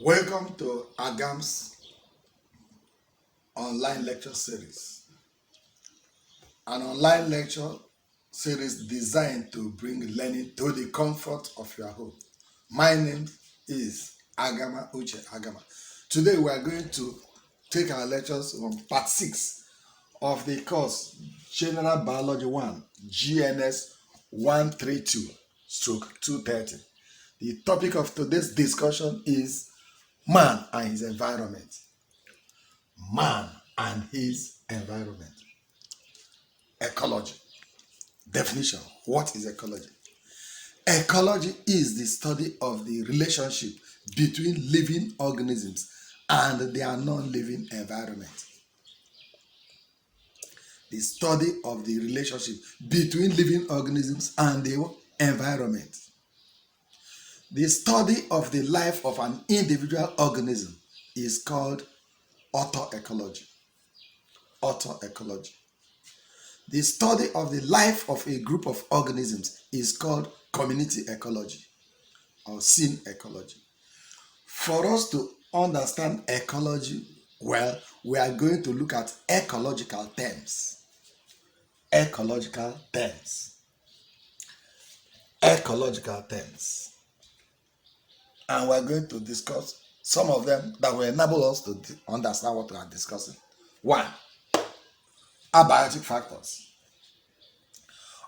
Welcome to Agam's online lecture series, an online lecture series designed to bring learning to the comfort of your home. My name is Agama Uche Agama. Today we are going to take our lectures on part 6 of the course General Biology 1, GNS 132 stroke 230. The topic of today's discussion is man and his environment. Man and his environment. Ecology. Definition. What is ecology? Ecology is the study of the relationship between living organisms and their non-living environment. The study of the relationship between living organisms and their environment. The study of the life of an individual organism is called autoecology. Autoecology. The study of the life of a group of organisms is called community ecology or scene ecology. For us to understand ecology well, we are going to look at ecological terms. Ecological terms. Ecological terms. And we're going to discuss some of them that will enable us to understand what we are discussing. 1. Abiotic factors.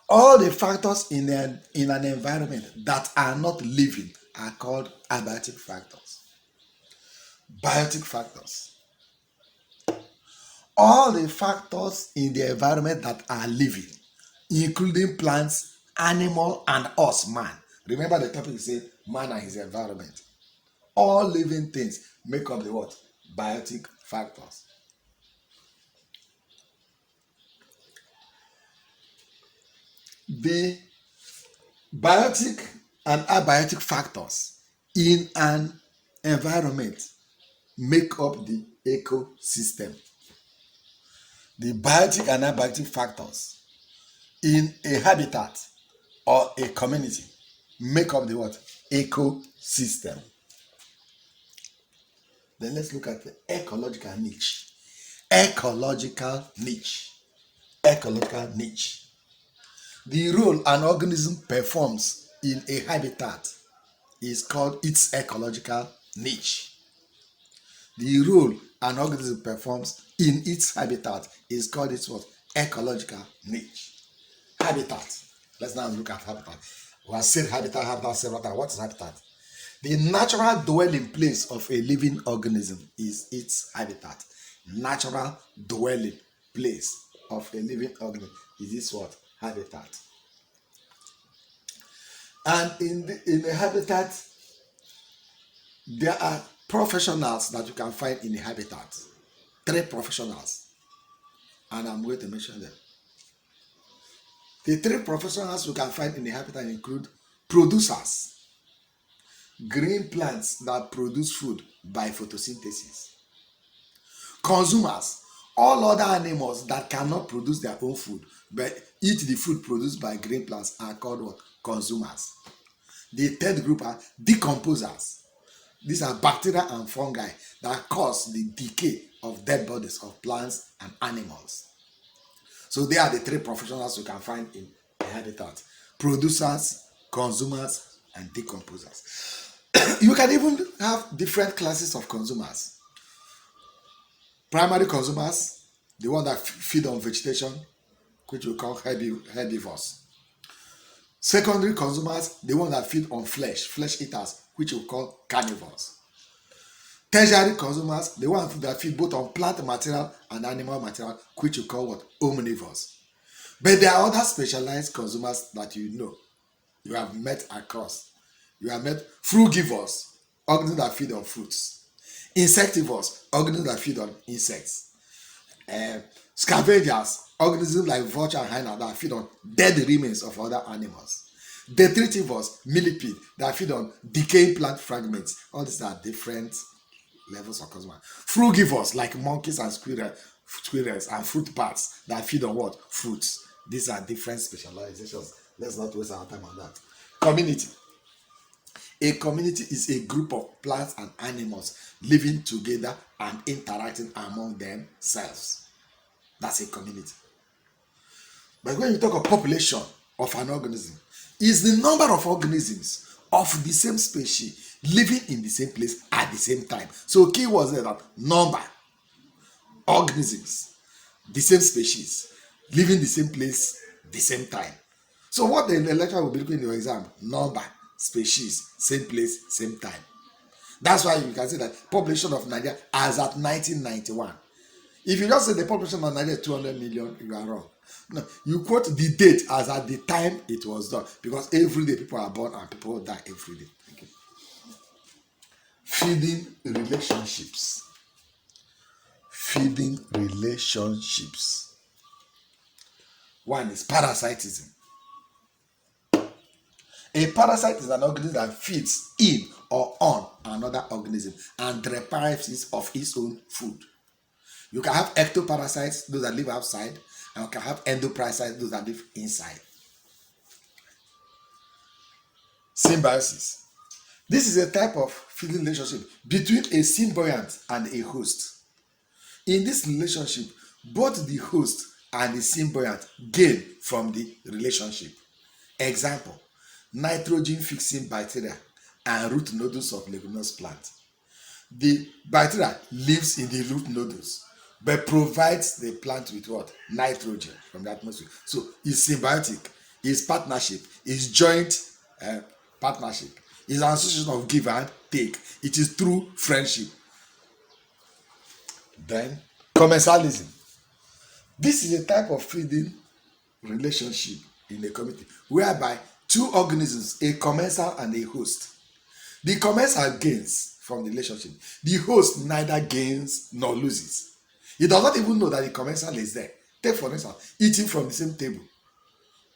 All the factors in an environment that are not living are called abiotic factors. Biotic factors. All the factors in the environment that are living, including plants, animal, and us, man. Remember the topic said man and his environment. All living things make up the what? Biotic factors. The biotic and abiotic factors in an environment make up the ecosystem. The biotic and abiotic factors in a habitat or a community make up the what? Ecosystem. Then let's look at the ecological niche. Ecological niche. Ecological niche. The role an organism performs in a habitat is called its ecological niche. The role an organism performs in its habitat is called its what? Ecological niche. Habitat. Let's now look at habitat. We have said habitat several times. What is habitat? The natural dwelling place of a living organism is its habitat. Natural dwelling place of a living organism is its what? Habitat. And in the habitat, there are professionals that you can find in the habitat. 3 professionals. And I'm going to mention them. The 3 professionals you can find in the habitat include producers, green plants that produce food by photosynthesis, consumers, all other animals that cannot produce their own food but eat the food produced by green plants are called what? Consumers. The 3rd group are decomposers. These are bacteria and fungi that cause the decay of dead bodies of plants and animals. So they are the 3 professionals you can find in a habitat: producers, consumers, and decomposers. You can even have different classes of consumers. Primary consumers, the one that feed on vegetation, which we call herbivores. Secondary consumers, the one that feed on flesh eaters, which we call carnivores. Tertiary consumers, the one that feed both on plant material and animal material, which we call what? Omnivores. But there are other specialized consumers that you have met across. You have met frugivores, organisms that feed on fruits. Insectivores, organisms that feed on insects. Scavengers, organisms like vulture and hyena that feed on dead remains of other animals. Detritivores, millipede that feed on decaying plant fragments. All these are different levels of consumers. Frugivores like monkeys and squirrels and fruit bats that feed on what? Fruits. These are different specializations. Let's not waste our time on that. Community. A community is a group of plants and animals living together and interacting among themselves. That's a community. But when you talk of population of an organism, is the number of organisms of the same species living in the same place at the same time. So key was there that number, organisms, the same species, living the same place, the same time. So what the lecturer will be looking in your exam, number, species, same place, same time. That's why you can say that population of Nigeria as at 1991. If you just say the population of Nigeria is 200 million, you are wrong. No, you quote the date as at the time it was done, because every day people are born and people die every day. Okay. Feeding relationships. Feeding relationships. One is parasitism. A parasite is an organism that feeds in or on another organism and deprives it of its own food. You can have ectoparasites, those that live outside, and you can have endoparasites, those that live inside. Symbiosis. This is a type of feeding relationship between a symbiont and a host. In this relationship, both the host and the symbiont gain from the relationship. Example, nitrogen-fixing bacteria and root nodules of leguminous plant. The bacteria lives in the root nodules, but provides the plant with what? Nitrogen from the atmosphere. So it's symbiotic, it's partnership, it's joint partnership. It's an association of give and take. It is through friendship. Then commensalism. This is a type of feeding relationship in a community whereby two organisms, a commensal and a host. The commensal gains from the relationship. The host neither gains nor loses. He does not even know that the commensal is there. Take for instance, eating from the same table.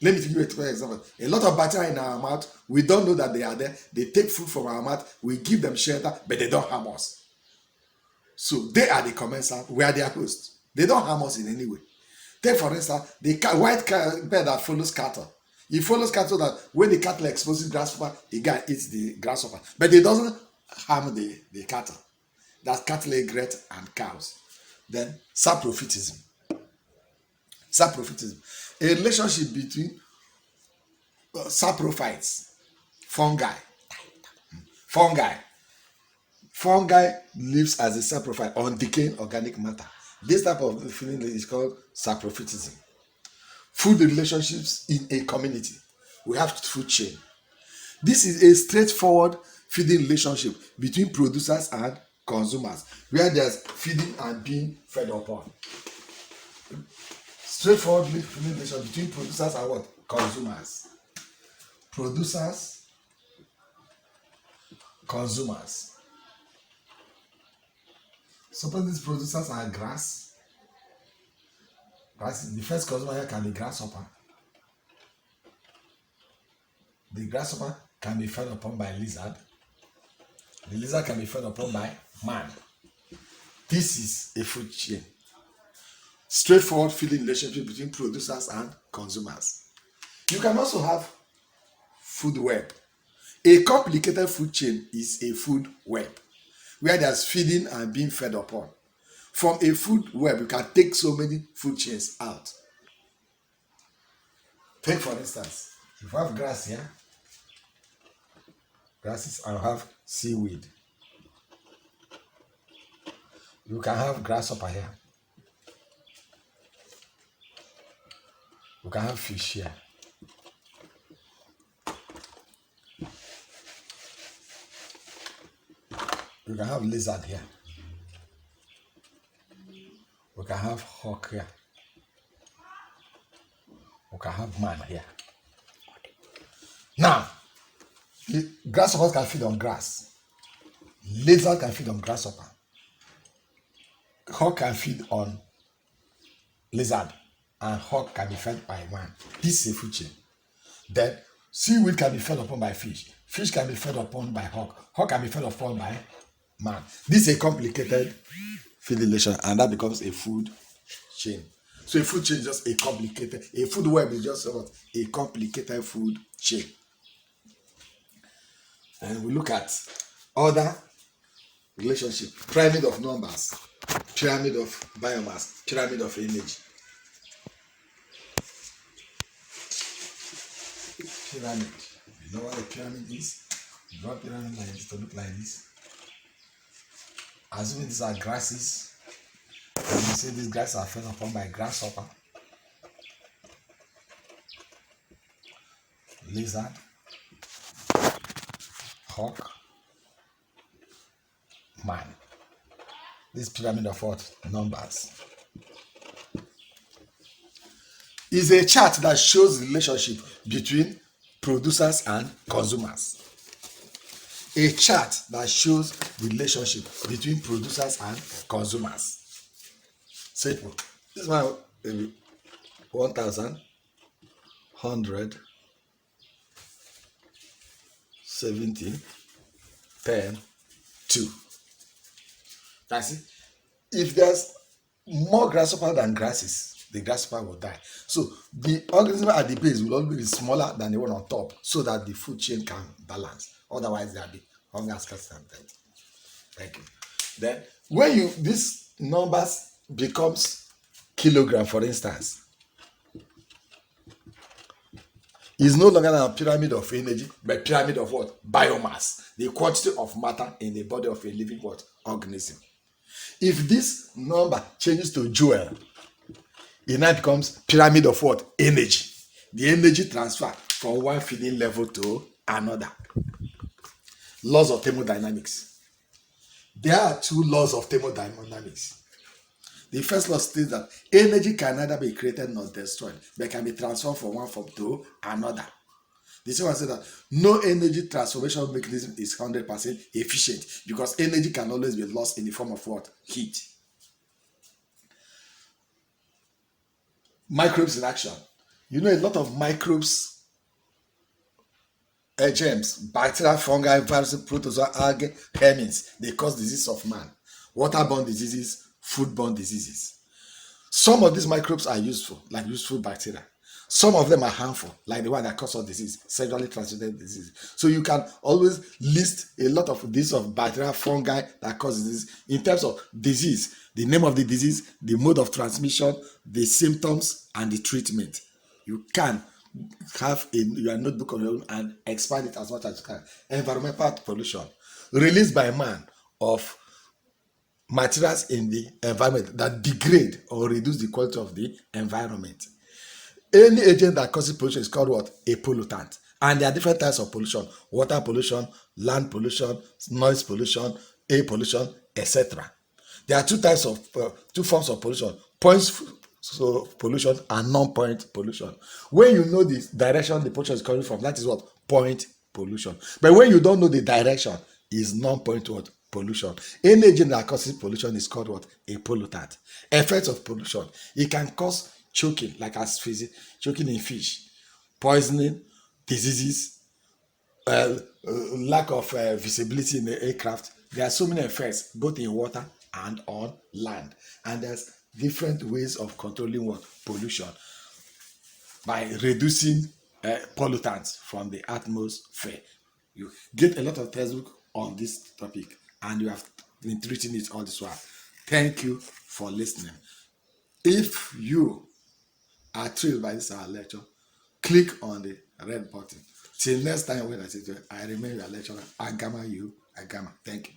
Let me give you an example. A lot of bacteria in our mouth, we don't know that they are there. They take food from our mouth, we give them shelter, but they don't harm us. So they are the commensal, we are their host. They don't harm us in any way. Take for instance, the white bird that follows cattle. He follows cattle that when the cattle exposes grasshopper, the guy eats the grasshopper. But it doesn't harm the cattle. That's cattle, egret, and cows. Then saprophytism. Saprophytism. A relationship between saprophytes, fungi. Fungi lives as a saprophyte on decaying organic matter. This type of feeling is called saprophytism. Food relationships in a community. We have food chain. This is a straightforward feeding relationship between producers and consumers, where there's feeding and being fed upon. Straightforward feeding relationship between producers and what? Consumers. Producers, consumers. Suppose these producers are grass. The first consumer here can be grasshopper. The grasshopper can be fed upon by lizard. The lizard can be fed upon by man. This is a food chain. Straightforward feeding relationship between producers and consumers. You can also have food web. A complicated food chain is a food web, where there's feeding and being fed upon. From a food web, you can take so many food chains out. Take for instance, if you have grass here, grasses, and you have seaweed. You can have grasshopper here. You can have fish here. You can have lizard here. We can have hawk here. We can have man here. Now, the grasshoppers can feed on grass. Lizard can feed on grasshopper. Hawk can feed on lizard. And hawk can be fed by man. This is a food chain. Then, seaweed can be fed upon by fish. Fish can be fed upon by hawk. Hawk can be fed upon by man. This is a complicated feed relation, and that becomes a food chain. So a food chain is just a food web is just a complicated food chain. And we look at other relationship: pyramid of numbers, pyramid of biomass, pyramid of energy. Pyramid. You know what a pyramid is? You draw a pyramid like this to look like this. Assuming these are grasses, and you say these grasses are fed upon by grasshopper, lizard, hawk, man. This pyramid of what? Numbers. Is a chart that shows the relationship between producers and consumers. A chart that shows the relationship between producers and consumers. Simple. This is my 1,000, 100, 70, 10, 2. That's it. If there's more grasshopper than grasses, the grasshopper will die. So the organism at the base will always be smaller than the one on top, so that the food chain can balance. Otherwise, there'll be hunger, scarcity, and death. Thank you. Then, when you these numbers becomes kilogram, for instance, is no longer a pyramid of energy, but pyramid of what? Biomass, the quantity of matter in the body of a living what? Organism. If this number changes to joule, it now becomes pyramid of what? Energy. The energy transfer from one feeding level to another. Laws of thermodynamics. There are two laws of thermodynamics. The first law states that energy can neither be created nor destroyed, but can be transferred from one form to another. The second one says that no energy transformation mechanism is 100% efficient, because energy can always be lost in the form of what? Heat. Microbes in action. You know, a lot of microbes, germs, bacteria, fungi, viruses, protozoa, algae, helminths, they cause disease of man. Waterborne diseases, foodborne diseases. Some of these microbes are useful, like useful bacteria. Some of them are harmful, like the one that causes disease, sexually transmitted disease. So you can always list a lot of these of bacteria, fungi that cause disease. In terms of disease, the name of the disease, the mode of transmission, the symptoms, and the treatment. You can have your notebook of your own and expand it as much as you can. Environmental pollution, released by man of materials in the environment that degrade or reduce the quality of the environment. Any agent that causes pollution is called what? A pollutant. And there are different types of pollution: water pollution, land pollution, noise pollution, air pollution, etc. There are two forms of pollution: points pollution and non-point pollution. When you know the direction the pollution is coming from, that is what? Point pollution. But when you don't know the direction, is non-point what? Pollution. Any agent that causes pollution is called what? A pollutant. Effects of pollution: it can cause choking, like as choking in fish, poisoning, diseases, lack of visibility in the aircraft. There are so many effects both in water and on land, and there's different ways of controlling what? Pollution, by reducing pollutants from the atmosphere. You get a lot of textbook on this topic, and you have been treating it all this while. Thank you for listening. If you are thrilled by this our lecture, click on the red button. Till next time when I say to you, I remain your lecturer, Agama you, Agama. Thank you.